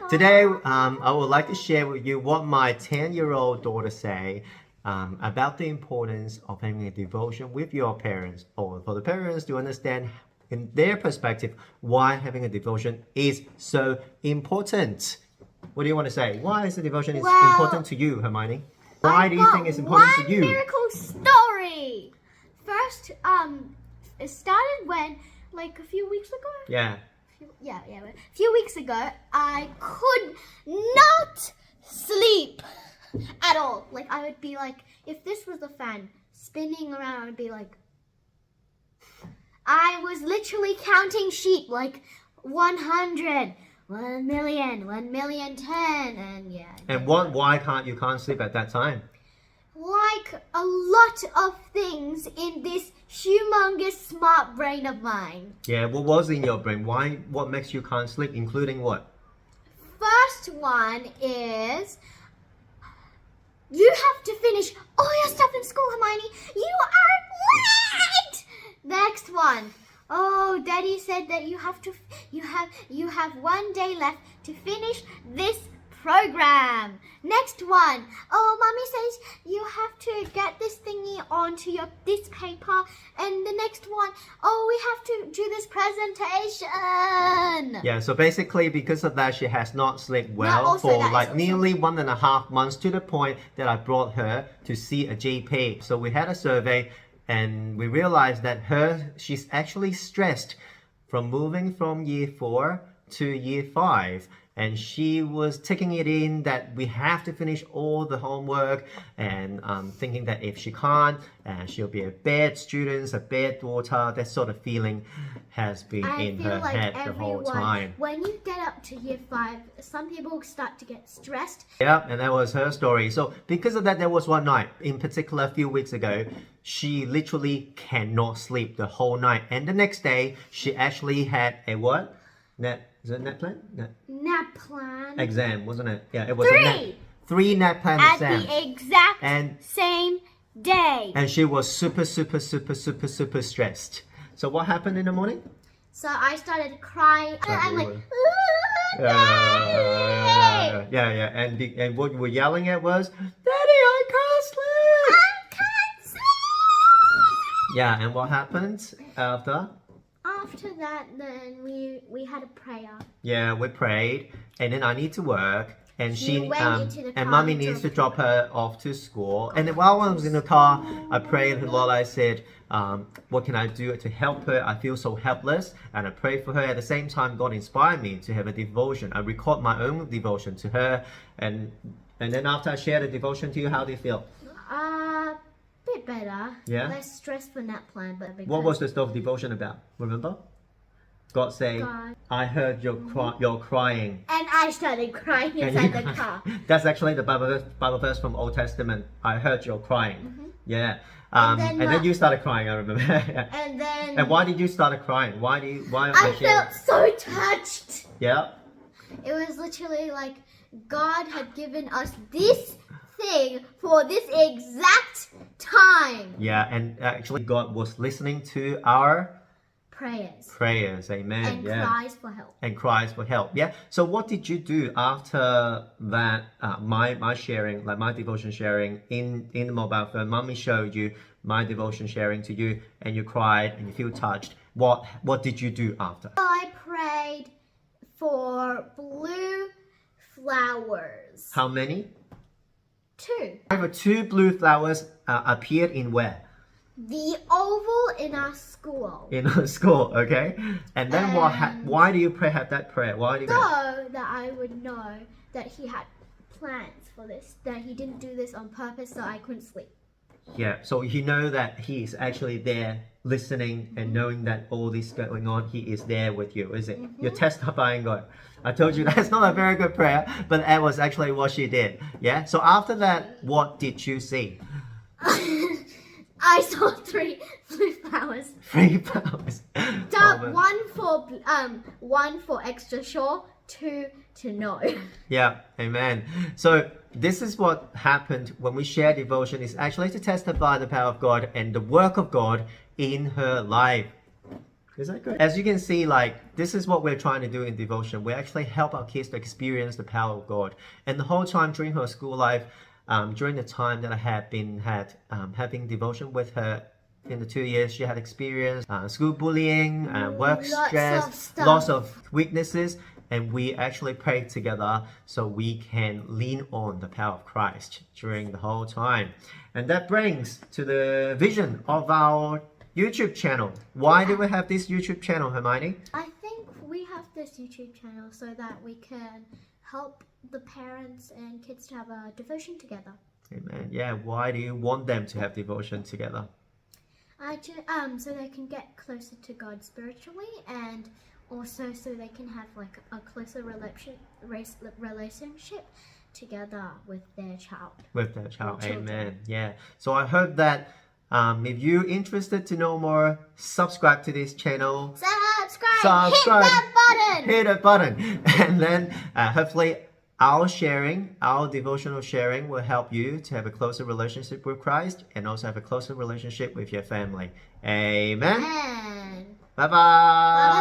Today, I would like to share with you what my 10-year-old daughter say about the importance of having a devotion with your parents, or for the parents to understand in their perspective why having a devotion is so important. What do you want to say? Why is the devotion is important to you, Hermione? Why do you think it's important to you? One miracle story. First, it started when, like, a few weeks ago. Yeah. A few weeks ago, I could not sleep at all. Like, I would be like, if this was a fan spinning around, I would be like, I was literally counting sheep, like 100, 1 million, 1,000,010, and yeah. And why can't you sleep at that time? Like a lot of things in this humongous smart brain of mine. Yeah, what was in your brain? What makes you can't sleep, including what? First one is you have to finish all your stuff in school, Hermione. You are late. Next one. Oh, Daddy said that you have 1 day left to finish this program. Next one. Oh, Mommy says you have to get this thingy onto this paper. And the next one. Oh, we have to do this presentation. Yeah, so basically because of that, she has not slept well for like nearly 1.5 months, to the point that I brought her to see a GP. So we had a survey and we realized that she's actually stressed from moving from year 4 to year 5. And she was taking it in that we have to finish all the homework, and thinking that if she can't, she'll be a bad student, a bad daughter. That sort of feeling has been in her head the whole time. When you get up to year 5, some people start to get stressed. Yeah, and that was her story. So because of that, there was one night, in particular a few weeks ago, she literally cannot sleep the whole night. And the next day, she actually had a what? Is it nap plan? Nap plan. Exam, wasn't it? Yeah, it was 3. 3 nap plan At exams. the exact same day. And she was super stressed. So what happened in the morning? So I started crying. And I'm like, yeah. And what you were yelling at was, Daddy, I can't sleep. I can't sleep. Yeah, and what happened after? After that, then we had a prayer. Yeah, we prayed, and then I need to work, and She went into the car and Mommy needs to drop her off to school. And then while I was in the car, I prayed to the Lord. I said, what can I do to help her? I feel so helpless, and I prayed for her. At the same time, God inspired me to have a devotion. I record my own devotion to her, and then after I shared the devotion to you, how do you feel? Bit better. Yeah. Less stress for nap plan, but what was the stuff devotion about? Remember? God saying, I heard you're crying. And I started crying inside the car. That's actually the Bible verse from Old Testament. I heard you're crying. Yeah. And then you started crying, I remember. And why did you start crying? I felt so touched. Yeah. It was literally like God had given us this thing for this exact time. Yeah, and actually God was listening to our prayers. Amen. And cries for help. And cries for help. Yeah. So what did you do after that? My sharing, like my devotion sharing in the mobile phone. Mommy showed you my devotion sharing to you, and you cried and you feel touched. What did you do after? I prayed for blue flowers. How many? 2. 2 blue flowers appeared in where? The oval in our school. In our school, okay. And then why do you have that prayer? Why do you? So that I would know that he had plans for this. That he didn't do this on purpose, so I couldn't sleep. Yeah. So you know that he is actually there, listening and knowing that all this going on. He is there with you, is it? You're testifying God. I told you that's not a very good prayer, but that was actually what she did. Yeah. So after that, what did you see? I saw 3 blue flowers. 3 flowers. One for extra sure, 2 to know. Yeah, amen. So this is what happened when we share devotion, is actually to testify the power of God and the work of God in her life. Is that good? As you can see, like, this is what we're trying to do in devotion. We actually help our kids to experience the power of God. And the whole time during her school life, during the time that I have been having devotion with her in the 2 years, she had experienced school bullying, work stress, lots of weaknesses. And we actually prayed together so we can lean on the power of Christ during the whole time. And that brings to the vision of our YouTube channel. Why do we have this YouTube channel, Hermione? I think we have this YouTube channel so that we can help the parents and kids to have a devotion together. Amen. Yeah, why do you want them to have devotion together? So they can get closer to God spiritually, and also so they can have like a closer relationship together with their child. With their child, children. amen. Yeah. So I hope that if you're interested to know more, subscribe to this channel. Subscribe. Hit that button. Hit that button. And then hopefully our devotional sharing will help you to have a closer relationship with Christ and also have a closer relationship with your family. Amen. And Bye-bye.